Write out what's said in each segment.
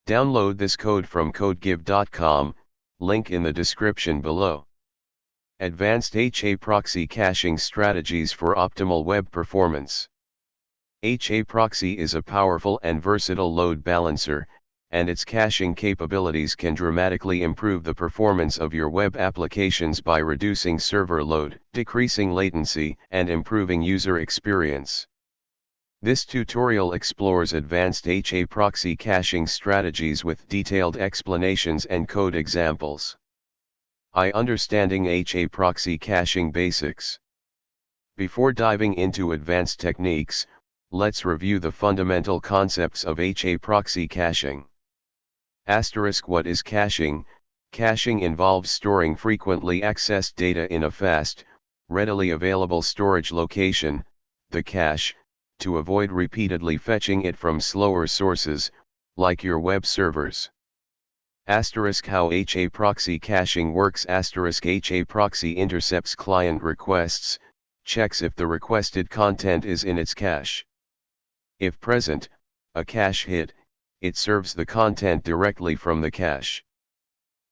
Download this code from codegive.com, link in the description below. Advanced haproxy caching strategies for optimal web performance. Haproxy is a powerful and versatile load balancer, and its caching capabilities can dramatically improve the performance of your web applications by reducing server load, decreasing latency, and improving user experience. This tutorial explores advanced haproxy caching strategies with detailed explanations and code examples. Understanding haproxy caching basics. Before diving into advanced techniques, let's review the fundamental concepts of haproxy caching. What is caching? Caching involves storing frequently accessed data in a fast, readily available storage location, the cache, to avoid repeatedly fetching it from slower sources, like your web servers. How haproxy caching works. Haproxy intercepts client requests, checks if the requested content is in its cache. If present, a cache hit, it serves the content directly from the cache.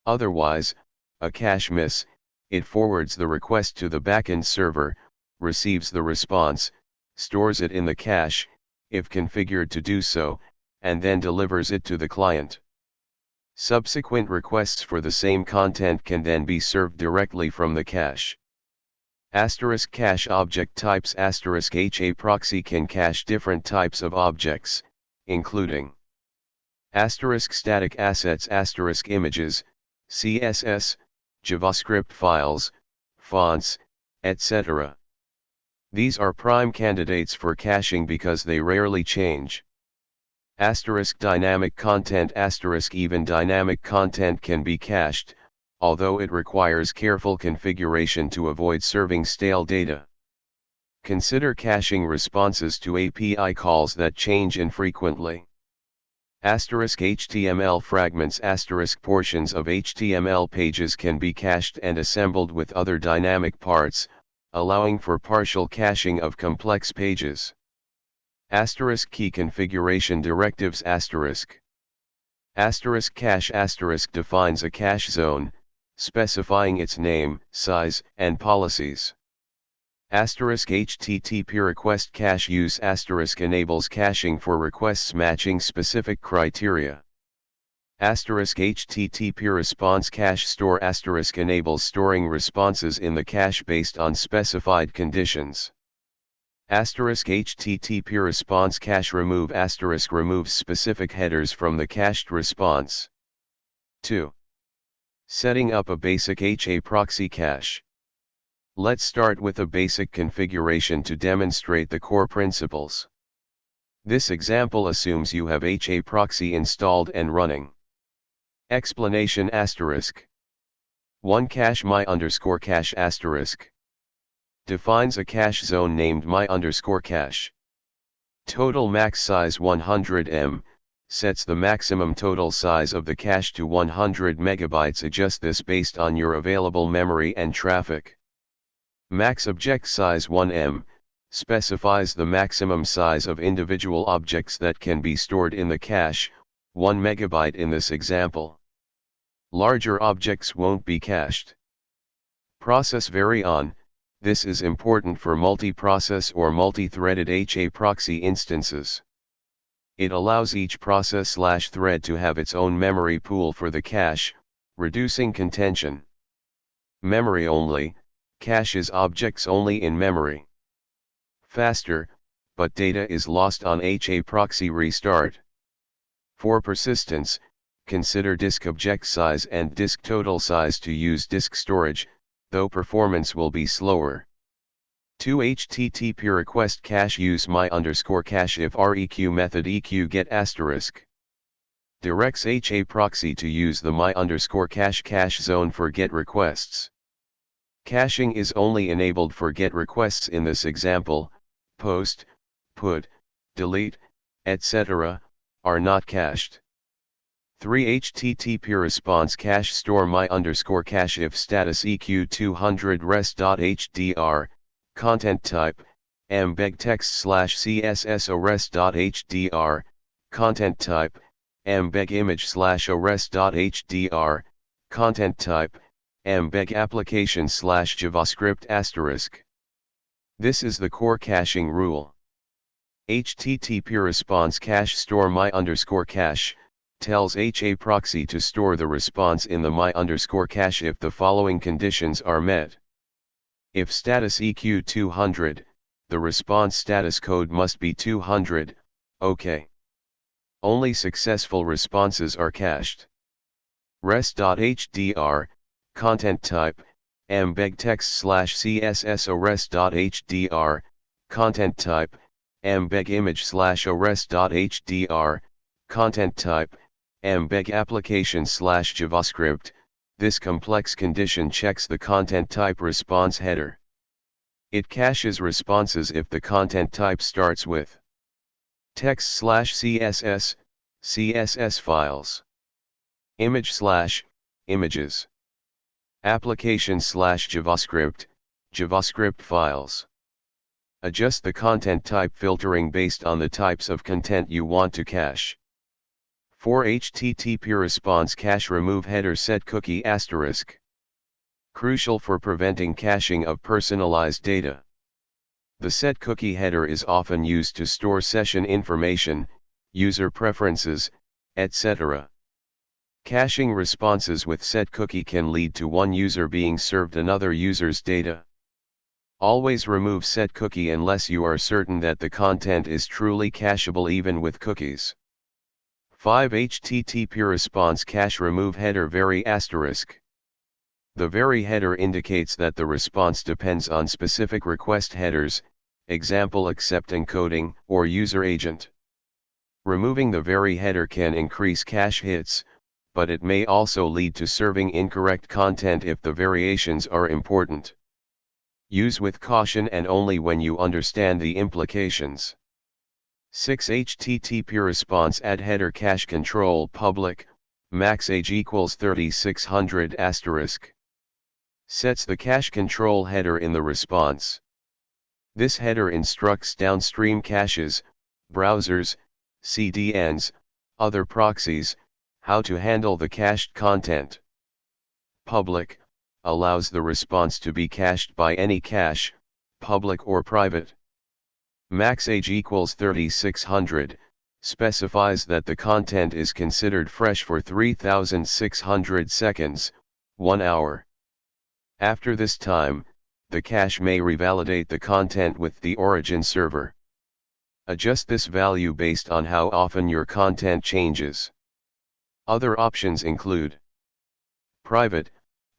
Otherwise, a cache miss, it forwards the request to the backend server, receives the response, stores it in the cache, if configured to do so, and then delivers it to the client. Subsequent requests for the same content can then be served directly from the cache. Cache object types. Haproxy can cache different types of objects, including static assets, images, CSS, JavaScript files, fonts, etc. These are prime candidates for caching because they rarely change. Dynamic content. Even dynamic content can be cached, although it requires careful configuration to avoid serving stale data. Consider caching responses to API calls that change infrequently. HTML fragments. Portions of HTML pages can be cached and assembled with other dynamic parts, allowing for partial caching of complex pages. Key configuration directives. Cache. Defines a cache zone, specifying its name, size, and policies. HTTP request cache use. Enables caching for requests matching specific criteria. HTTP response cache store. Enables storing responses in the cache based on specified conditions. HTTP response cache remove. Removes specific headers from the cached response. 2. Setting up a basic haproxy cache. Let's start with a basic configuration to demonstrate the core principles. This example assumes you have haproxy installed and running. Explanation. 1. Cache my_cache defines a cache zone named my_cache. Total max size 100 MB, sets the maximum total size of the cache to 100 MB. Adjust this based on your available memory and traffic. Max object size 1 MB, specifies the maximum size of individual objects that can be stored in the cache, 1 MB in this example. Larger objects won't be cached. Process vary on. This is important for multi-process or multi-threaded haproxy instances. It allows each process/thread to have its own memory pool for the cache, reducing contention. Memory only, caches objects only in memory. Faster, but data is lost on haproxy restart. For persistence, consider disk object size and disk total size to use disk storage, though performance will be slower. 2. HTTP request cache use my_cache if req method eq get directs haproxy to use the my_cache cache zone for get requests. Caching is only enabled for get requests in this example. Post, put, delete, etc. are not cached. 3. HTTP response cache store my_cache if status eq200 res.hdr, content type, mbeg text/css res.hdr, content type, mbeg image / ores.hdr, content type, mbeg application / javascript *. This is the core caching rule. HTTP response cache store my_cache tells haproxy to store the response in the my_cache if the following conditions are met. If status EQ 200, the response status code must be 200, OK. Only successful responses are cached. res.hdr, content type, mbeg text / css ores.hdr, content type, mbeg image / ores.hdr, content type, mbeg application / javascript. This complex condition checks the content type response header. It caches responses if the content type starts with text / css, CSS files, image / images, application / JavaScript, JavaScript files. Adjust the content type filtering based on the types of content you want to cache. For HTTP response cache remove header set cookie *. Crucial for preventing caching of personalized data. The set cookie header is often used to store session information, user preferences, etc. Caching responses with set cookie can lead to one user being served another user's data. Always remove set cookie unless you are certain that the content is truly cacheable even with cookies. 5. HTTP response cache remove header vary *. The vary header indicates that the response depends on specific request headers, example accept encoding or user agent. Removing the vary header can increase cache hits, but it may also lead to serving incorrect content if the variations are important. Use with caution and only when you understand the implications. 6. HTTP response add header cache control public, max age equals 3600 *. Sets the cache control header in the response. This header instructs downstream caches, browsers, CDNs, other proxies, how to handle the cached content. Public allows the response to be cached by any cache, public or private. Max age equals 3600 specifies that the content is considered fresh for 3600 seconds, 1 hour. After this time, the cache may revalidate the content with the origin server. Adjust this value based on how often your content changes. Other options include private,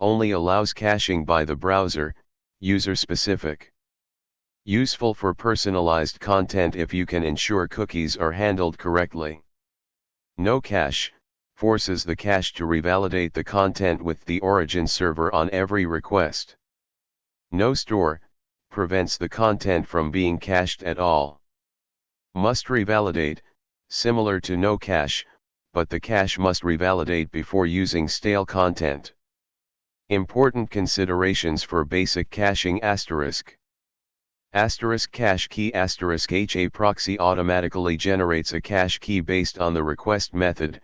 only allows caching by the browser, user-specific. Useful for personalized content if you can ensure cookies are handled correctly. No cache, forces the cache to revalidate the content with the origin server on every request. No store, prevents the content from being cached at all. Must revalidate, similar to no cache, but the cache must revalidate before using stale content. Important considerations for basic caching ***. Cache key *** haproxy automatically generates a cache key based on the request method,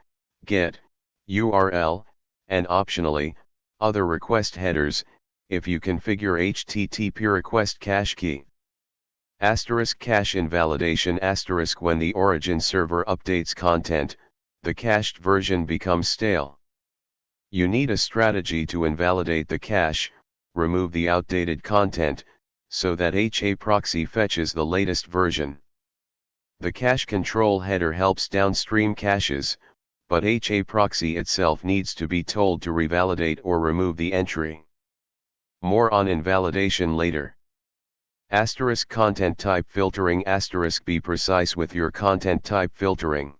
get, URL, and optionally, other request headers, if you configure HTTP request cache key. Cache invalidation ** when the origin server updates content, the cached version becomes stale. You need a strategy to invalidate the cache, remove the outdated content, so that haproxy fetches the latest version. The cache control header helps downstream caches, but haproxy itself needs to be told to revalidate or remove the entry. More on invalidation later. Content type filtering *. Be precise with your content type filtering.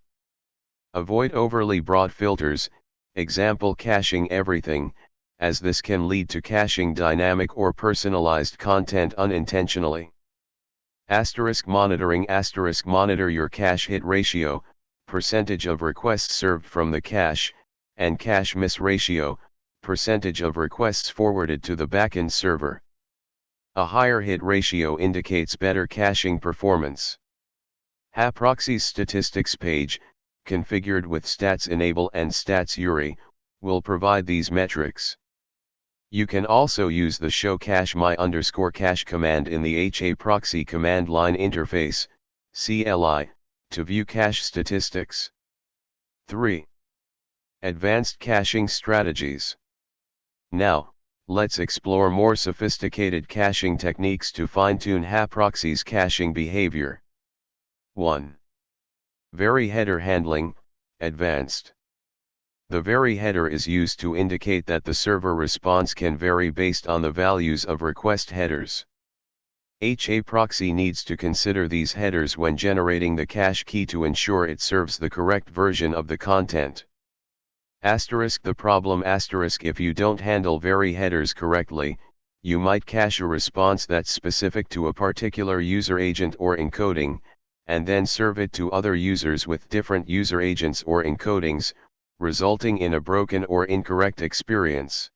Avoid overly broad filters, example caching everything, as this can lead to caching dynamic or personalized content unintentionally. Monitoring *. Monitor your cache hit ratio, percentage of requests served from the cache, and cache miss ratio, percentage of requests forwarded to the backend server. A higher hit ratio indicates better caching performance. Haproxy's statistics page, configured with stats enable and stats URI, will provide these metrics. You can also use the show cache my_cache command in the haproxy command line interface, CLI, to view cache statistics. 3. Advanced caching strategies. Now, let's explore more sophisticated caching techniques to fine-tune haproxy's caching behavior. 1. Vary header handling, advanced. The vary header is used to indicate that the server response can vary based on the values of request headers. haproxy needs to consider these headers when generating the cache key to ensure it serves the correct version of the content. The problem if you don't handle vary headers correctly, you might cache a response that's specific to a particular user agent or encoding, and then serve it to other users with different user agents or encodings, resulting in a broken or incorrect experience.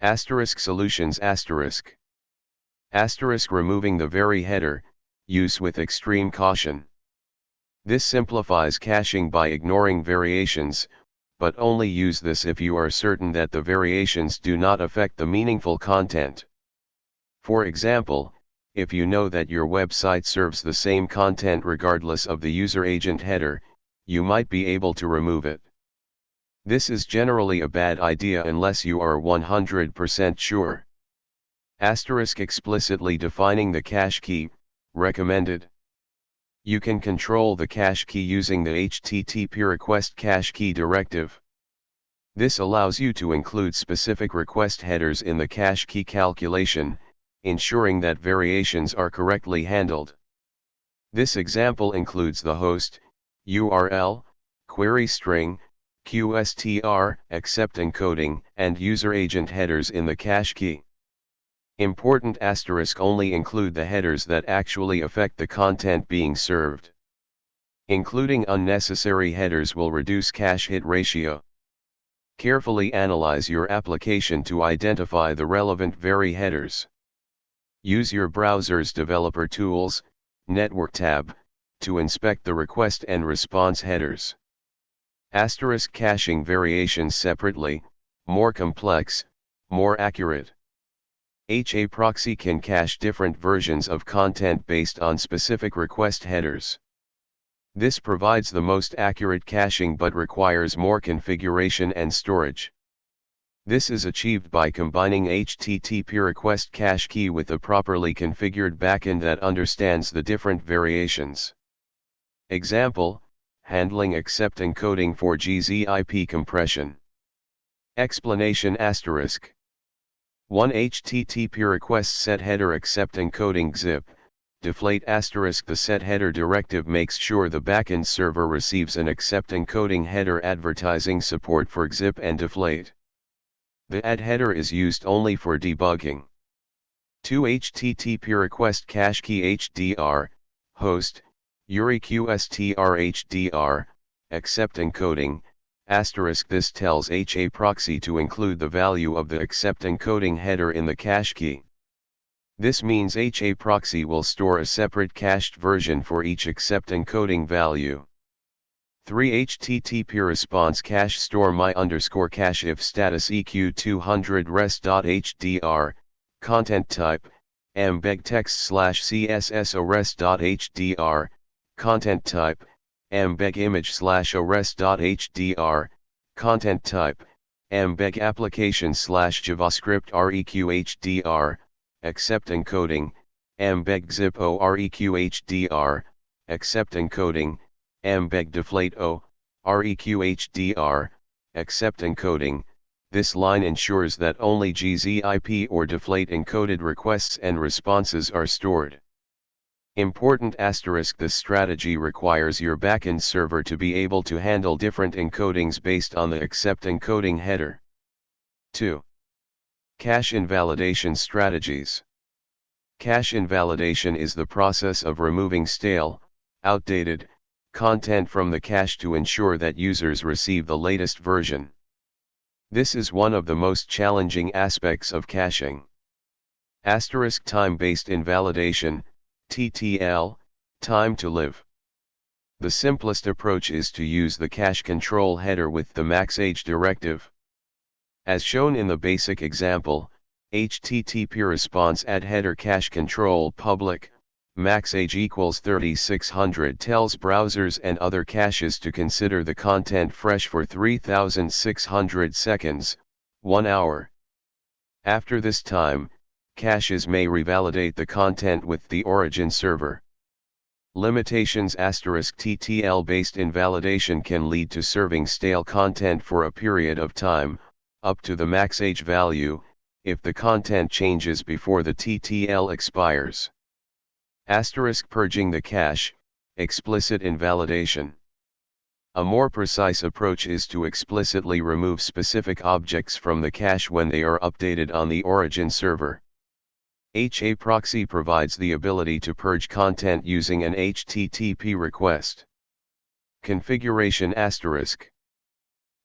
Solutions removing the vary header, use with extreme caution. This simplifies caching by ignoring variations, but only use this if you are certain that the variations do not affect the meaningful content. For example, if you know that your website serves the same content regardless of the user agent header, you might be able to remove it. This is generally a bad idea unless you are 100% sure. Explicitly defining the cache key, recommended. You can control the cache key using the HTTP request cache key directive. This allows you to include specific request headers in the cache key calculation, ensuring that variations are correctly handled. This example includes the host, URL, query string, QSTR, accept encoding, and user agent headers in the cache key. Important only include the headers that actually affect the content being served. Including unnecessary headers will reduce cache hit ratio. Carefully analyze your application to identify the relevant vary headers. Use your browser's developer tools, network tab, to inspect the request and response headers. Caching variations separately, more complex, more accurate. haproxy can cache different versions of content based on specific request headers. This provides the most accurate caching but requires more configuration and storage. This is achieved by combining HTTP request cache key with a properly configured backend that understands the different variations. Example, handling accept encoding for gzip compression. Explanation 1 HTTP request set header accept encoding zip, deflate the set header directive makes sure the backend server receives an accept encoding header advertising support for zip and deflate. The add header is used only for debugging. 2 HTTP request cache key HDR, host, URI QSTR HDR, accept encoding, this tells haproxy to include the value of the accept encoding header in the cache key. This means haproxy will store a separate cached version for each accept encoding value. 3 HTTP response cache store my_cache if status eq200 res.hdr, content type, mbeg text /css ores.hdr, content type, mbeg image /ores.hdr, content type, mbeg application /javascript reqhdr, accept encoding, mbeg zip o reqhdr, accept encoding, mbeg deflate o, reqhdr, accept encoding. This line ensures that only gzip or deflate encoded requests and responses are stored. Important this strategy requires your backend server to be able to handle different encodings based on the accept encoding header. 2. Cache invalidation strategies. Cache invalidation is the process of removing stale, outdated, content from the cache to ensure that users receive the latest version. This is one of the most challenging aspects of caching. Time-based invalidation, TTL, time to live. The simplest approach is to use the cache control header with the maxage directive. As shown in the basic example, HTTP response add header cache control public, maxage equals 3600 tells browsers and other caches to consider the content fresh for 3600 seconds, 1 hour. After this time, caches may revalidate the content with the origin server. Limitations *TTL-based invalidation can lead to serving stale content for a period of time, up to the maxage value, if the content changes before the TTL expires. Purging the cache, explicit invalidation. A more precise approach is to explicitly remove specific objects from the cache when they are updated on the origin server. haproxy provides the ability to purge content using an HTTP request. Configuration *.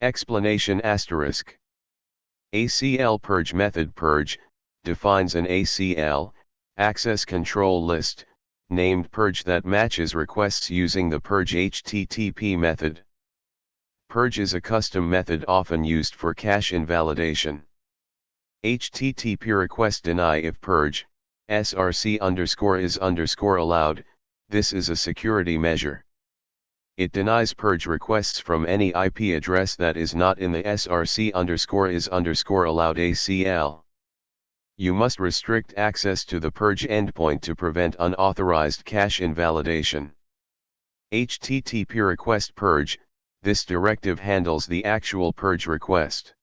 Explanation *. ACL purge method purge defines an ACL, access control list, named purge that matches requests using the purge HTTP method. Purge is a custom method often used for cache invalidation. HTTP request deny if purge, src_is_allowed, this is a security measure. It denies purge requests from any IP address that is not in the src_is_allowed ACL. You must restrict access to the purge endpoint to prevent unauthorized cache invalidation. HTTP request purge, this directive handles the actual purge request.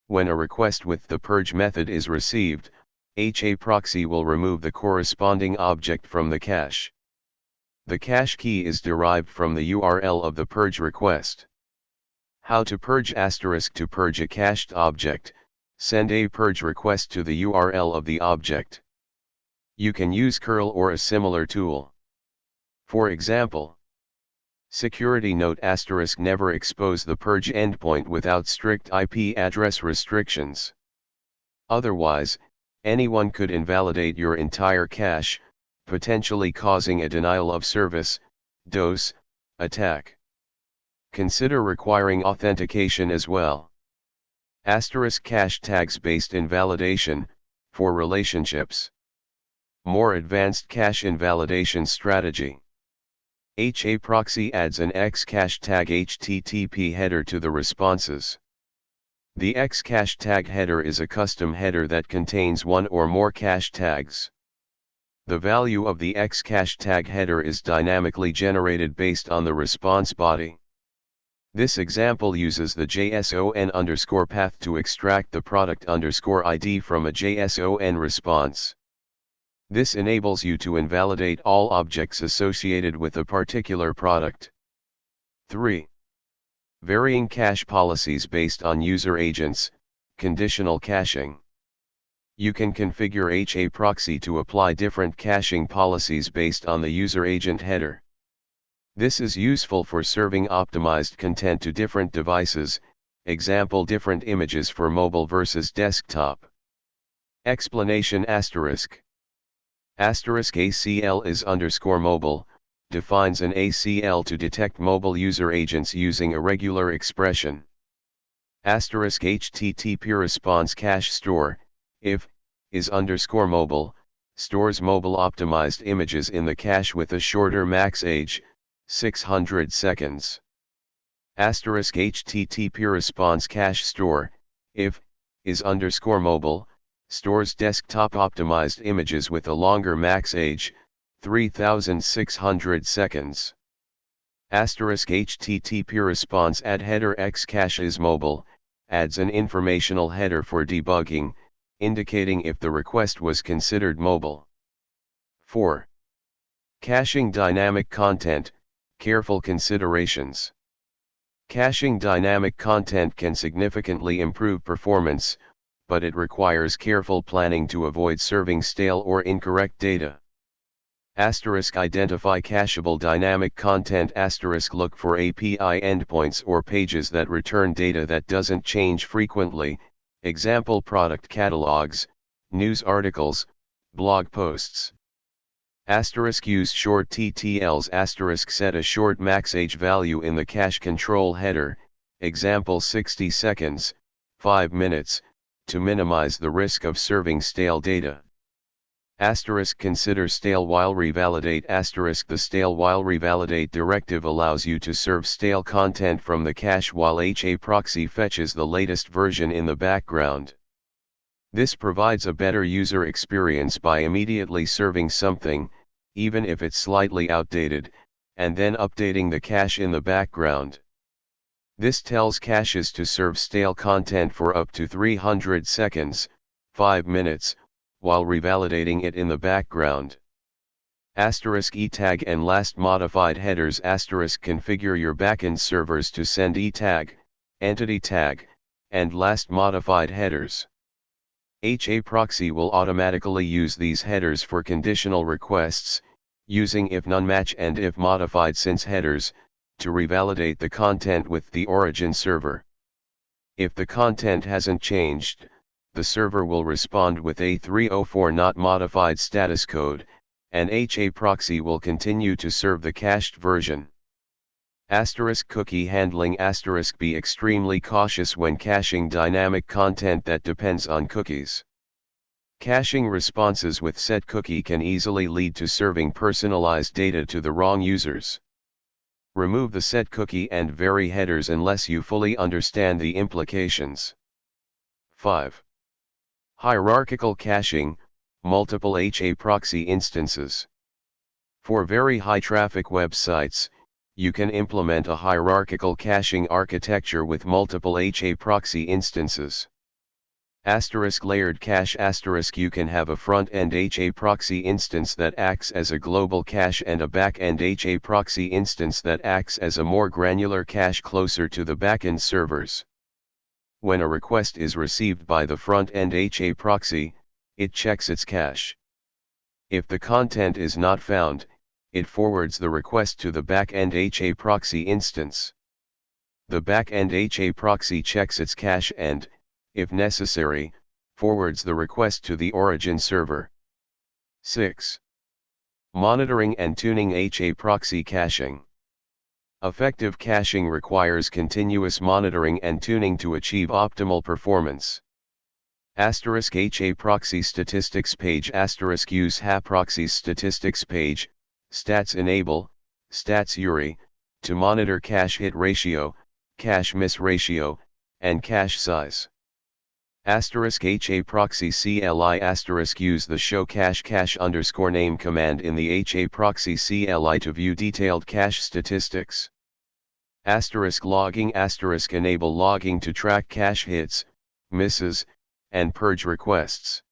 When a request with the purge method is received, haproxy will remove the corresponding object from the cache. The cache key is derived from the URL of the purge request. How to purge *. To purge a cached object, send a purge request to the URL of the object. You can use curl or a similar tool. For example, security note * never expose the purge endpoint without strict IP address restrictions. Otherwise, anyone could invalidate your entire cache, potentially causing a denial of service (DOS) attack. Consider requiring authentication as well. Cache tags based invalidation, for relationships. More advanced cache invalidation strategy. haproxy adds an X-cache tag HTTP header to the responses. The X-cache tag header is a custom header that contains one or more cache tags. The value of the X-cache tag header is dynamically generated based on the response body. This example uses the JSON_path to extract the product_ID from a JSON response. This enables you to invalidate all objects associated with a particular product. 3. Varying cache policies based on user agents, conditional caching. You can configure haproxy to apply different caching policies based on the user agent header. This is useful for serving optimized content to different devices, example different images for mobile versus desktop. Explanation *. ACL is _mobile, defines an ACL to detect mobile user agents using a regular expression. HTTP response cache store, if, is _mobile, stores mobile optimized images in the cache with a shorter maxage, 600 seconds. HTTP response cache store, if, is _mobile, stores desktop optimized images with a longer maxage, 3600 seconds. HTTP response add header X cache is mobile, adds an informational header for debugging, indicating if the request was considered mobile. 4. Caching dynamic content, careful considerations. Caching dynamic content can significantly improve performance, but it requires careful planning to avoid serving stale or incorrect data. Identify cacheable dynamic content. Look for API endpoints or pages that return data that doesn't change frequently, example product catalogs, news articles, blog posts. Asterisk use short TTLs. Asterisk set a short max age value in the cache control header, example 60 seconds, 5 minutes, to minimize the risk of serving stale data. Asterisk consider stale while revalidate. Asterisk the stale while revalidate directive allows you to serve stale content from the cache while haproxy fetches the latest version in the background. This provides a better user experience by immediately serving something, even if it's slightly outdated, and then updating the cache in the background. This tells caches to serve stale content for up to 300 seconds, 5 minutes, while revalidating it in the background. Asterisk etag and last modified headers. Asterisk configure your backend servers to send etag, entity tag, and last modified headers. haproxy will automatically use these headers for conditional requests, using if none match and if modified since headers, to revalidate the content with the origin server. If the content hasn't changed, the server will respond with a 304 not modified status code, and haproxy will continue to serve the cached version. Asterisk cookie handling. Asterisk be extremely cautious when caching dynamic content that depends on cookies. Caching responses with set cookie can easily lead to serving personalized data to the wrong users. Remove the set cookie and vary headers unless you fully understand the implications. 5. Hierarchical caching, multiple haproxy instances. For very high traffic websites, you can implement a hierarchical caching architecture with multiple haproxy instances. Asterisk layered cache. Asterisk you can have a front-end haproxy instance that acts as a global cache and a back-end haproxy instance that acts as a more granular cache closer to the backend servers. When a request is received by the front-end haproxy, it checks its cache. If the content is not found, it forwards the request to the back-end haproxy instance. The back-end haproxy checks its cache and, if necessary, forwards the request to the origin server. 6. Monitoring and tuning haproxy caching. Effective caching requires continuous monitoring and tuning to achieve optimal performance. Asterisk haproxy statistics page. Asterisk use haproxy's statistics page, stats enable, stats URI, to monitor cache hit ratio, cache miss ratio, and cache size. Asterisk haproxy CLI. Asterisk use the show cache_name command in the haproxy CLI to view detailed cache statistics. Asterisk logging. Asterisk enable logging to track cache hits, misses, and purge requests.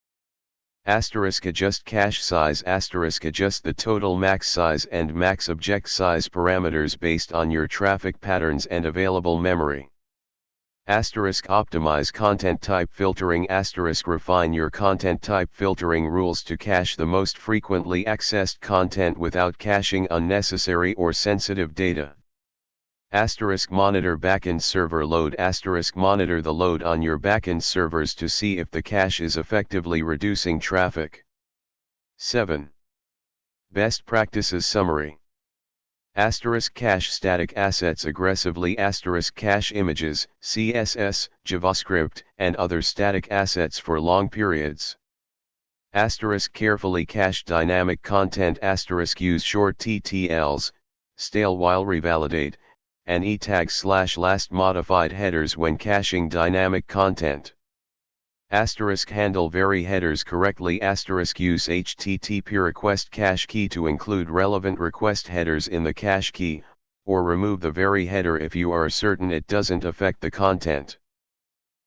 Asterisk adjust cache size. Asterisk adjust the total max size and max object size parameters based on your traffic patterns and available memory. Asterisk optimize content type filtering. Asterisk refine your content type filtering rules to cache the most frequently accessed content without caching unnecessary or sensitive data. Asterisk monitor backend server load. Asterisk monitor the load on your backend servers to see if the cache is effectively reducing traffic. 7. Best practices summary. Asterisk cache static assets aggressively. Asterisk cache images, CSS, JavaScript, and other static assets for long periods. Asterisk carefully cache dynamic content. Asterisk use short TTLs, stale while revalidate, and etag/last modified headers when caching dynamic content. Asterisk handle vary headers correctly. Asterisk use HTTP request cache key to include relevant request headers in the cache key, or remove the vary header if you are certain it doesn't affect the content.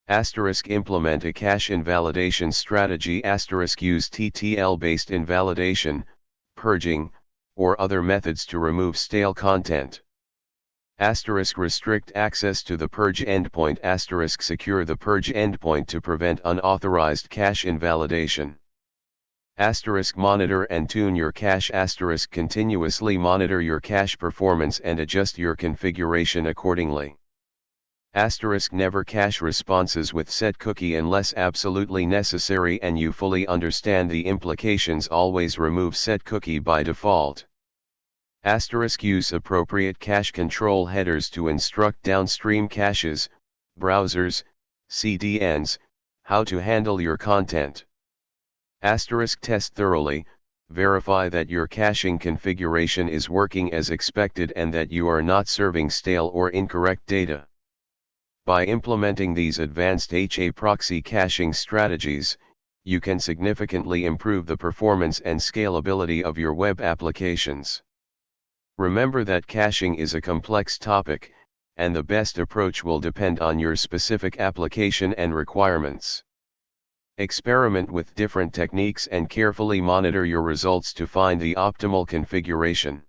Asterisk implement a cache invalidation strategy. Asterisk use TTL-based invalidation, purging, or other methods to remove stale content. Asterisk restrict access to the purge endpoint. Asterisk secure the purge endpoint to prevent unauthorized cache invalidation. Asterisk monitor and tune your cache. Asterisk continuously monitor your cache performance and adjust your configuration accordingly. Never cache responses with setCookie unless absolutely necessary and you fully understand the implications. Always remove setCookie by default. Use appropriate cache control headers to instruct downstream caches, browsers, CDNs, how to handle your content. Test thoroughly, verify that your caching configuration is working as expected and that you are not serving stale or incorrect data. By implementing these advanced haproxy caching strategies, you can significantly improve the performance and scalability of your web applications. Remember that caching is a complex topic, and the best approach will depend on your specific application and requirements. Experiment with different techniques and carefully monitor your results to find the optimal configuration.